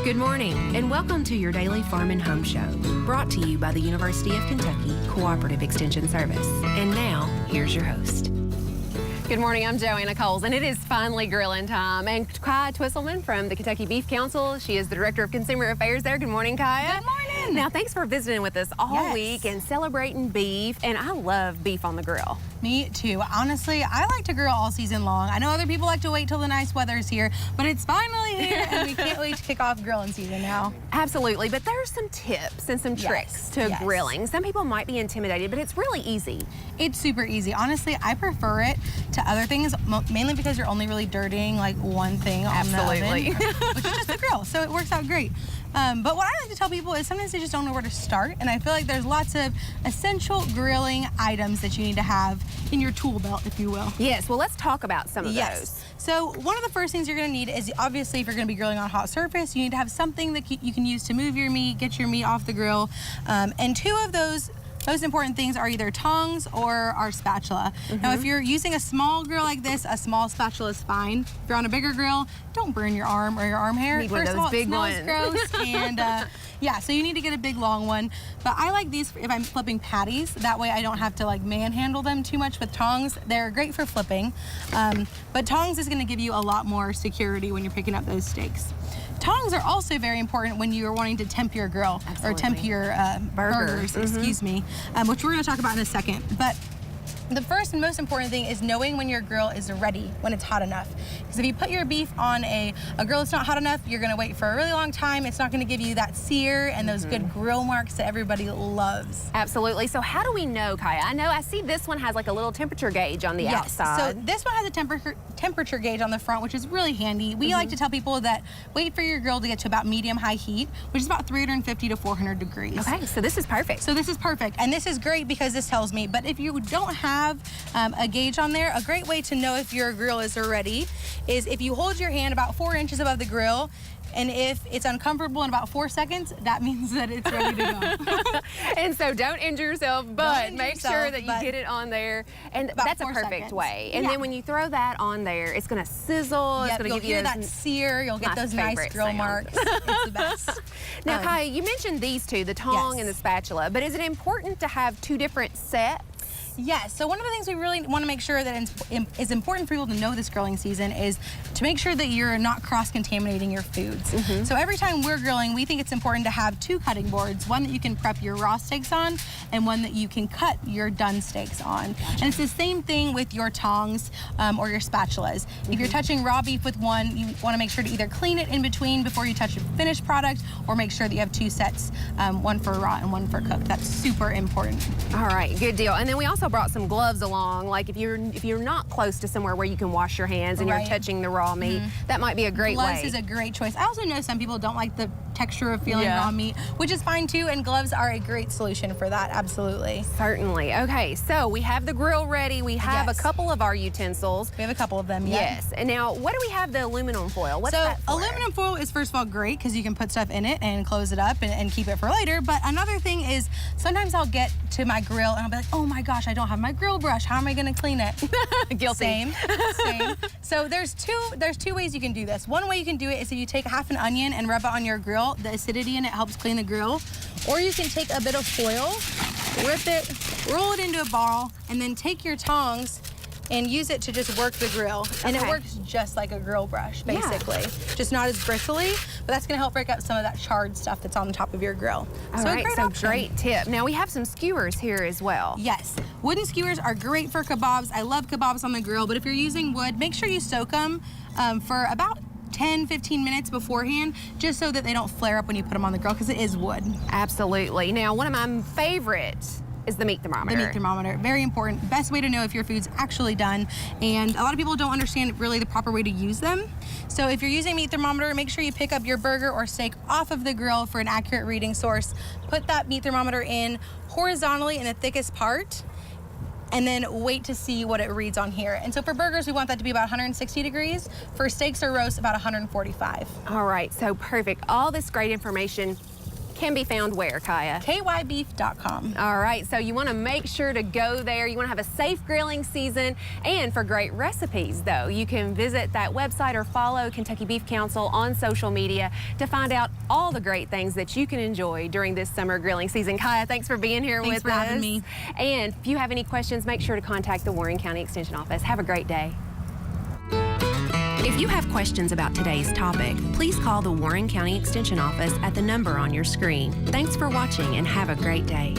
Good morning, and welcome to your daily Farm and Home Show, brought to you by the University of Kentucky Cooperative Extension Service. And now, here's your host. Good morning, I'm Joanna Coles, and it is finally grilling time. And Kiah Twisselman from the Kentucky Beef Council, she is the Director of Consumer Affairs there. Good morning, Kiah. Good morning. Now, thanks for visiting with us all week and celebrating beef, and I love beef on the grill. Me too. Honestly, I like to grill all season long. I know other people like to wait till the nice weather's here, but it's finally here, and we can't wait to kick off grilling season now. Absolutely, but there's some tips and some tricks to grilling. Some people might be intimidated, but it's really easy. It's super easy. Honestly, I prefer it to other things, mainly because you're only really dirtying like one thing on the oven, which is just the grill, so it works out great. But what I like to tell people is sometimes they just don't know where to start, and I feel like there's lots of essential grilling items that you need to have in your tool belt, if you will. Yes, well, let's talk about some of those. So one of the first things you're gonna need is, obviously, if you're gonna be grilling on a hot surface, you need to have something that you can use to move your meat, get your meat off the grill. And two of those most important things are either tongs or our spatula. Now, if you're using a small grill like this, a small spatula is fine. If you're on a bigger grill, don't burn your arm or your arm hair. Need one of those big ones. It smells gross, and yeah, so you need to get a big long one. But I like these if I'm flipping patties. That way I don't have to like manhandle them too much with tongs. They're great for flipping, but tongs is gonna give you a lot more security when you're picking up those steaks. Tongs are also very important when you are wanting to temp your grill or temp your burgers, excuse me, which we're going to talk about in a second. But the first and most important thing is knowing when your grill is ready, when it's hot enough. Because if you put your beef on a grill that's not hot enough, you're gonna wait for a really long time. It's not gonna give you that sear and those good grill marks that everybody loves. Absolutely. So how do we know, Kiah? I see this one has like a little temperature gauge on the outside. So this one has a temperature gauge on the front, which is really handy. We like to tell people that wait for your grill to get to about medium-high heat, which is about 350 to 400 degrees. Okay, so this is perfect. So this is perfect, and this is great because this tells me, but if you don't have a gauge on there, a great way to know if your grill is ready is if you hold your hand about 4 inches above the grill, and if it's uncomfortable in about 4 seconds, that means that it's ready to go. And so don't injure yourself, but make sure that you get it on there. And that's a perfect way. And then when you throw that on there, it's gonna sizzle. It's gonna give you that sear. You'll get those nice grill marks. It's the best. Now, Kiah, you mentioned these two, the tong and the spatula, but is it important to have two different sets? Yes, so one of the things we really want to make sure that is important for people to know this grilling season is to make sure that you're not cross-contaminating your foods. So every time we're grilling, we think it's important to have two cutting boards, one that you can prep your raw steaks on and one that you can cut your done steaks on. And it's the same thing with your tongs or your spatulas. If you're touching raw beef with one, you want to make sure to either clean it in between before you touch a finished product, or make sure that you have two sets, one for raw and one for cooked. That's super important. All right, good deal. And then we also brought some gloves along. Like if you're not close to somewhere where you can wash your hands and you're touching the raw meat, that might be a great way. Gloves is a great choice. I also know some people don't like the texture of feeling raw meat, which is fine too, and gloves are a great solution for that, absolutely. Certainly. Okay, so we have the grill ready. We have a couple of our utensils. We have a couple of them, Yes. And now, what do we have the aluminum foil? What's that for? Aluminum foil is, first of all, great because you can put stuff in it and close it up and keep it for later. But another thing is, sometimes I'll get to my grill and I'll be like, oh my gosh, I don't have my grill brush. How am I gonna clean it? Guilty. Same. So there's two ways you can do this. One way you can do it is if you take half an onion and rub it on your grill. The acidity in it helps clean the grill. Or you can take a bit of foil, rip it, roll it into a ball, and then take your tongs and use it to just work the grill. And it works just like a grill brush, basically. Just not as bristly, but that's gonna help break up some of that charred stuff that's on the top of your grill. Great tip. Now we have some skewers here as well. Yes, wooden skewers are great for kebabs. I love kebabs on the grill, but if you're using wood, make sure you soak them for about 10-15 minutes beforehand, just so that they don't flare up when you put them on the grill, because it is wood. Absolutely. Now, one of my favorites is the meat thermometer. The meat thermometer, very important. Best way to know if your food's actually done. And a lot of people don't understand really the proper way to use them. So if you're using meat thermometer, make sure you pick up your burger or steak off of the grill for an accurate reading source. Put that meat thermometer in horizontally in the thickest part, and then wait to see what it reads on here. And so for burgers, we want that to be about 160 degrees. For steaks or roasts, about 145. All right, so perfect. All this great information can be found where, Kiah? kybeef.com. All right, so you want to make sure to go there. You want to have a safe grilling season. And for great recipes, though, you can visit that website or follow Kentucky Beef Council on social media to find out all the great things that you can enjoy during this summer grilling season. Kiah, thanks for being here with us. Thanks for having me. And if you have any questions, make sure to contact the Warren County Extension Office. Have a great day. If you have questions about today's topic, please call the Warren County Extension Office at the number on your screen. Thanks for watching and have a great day.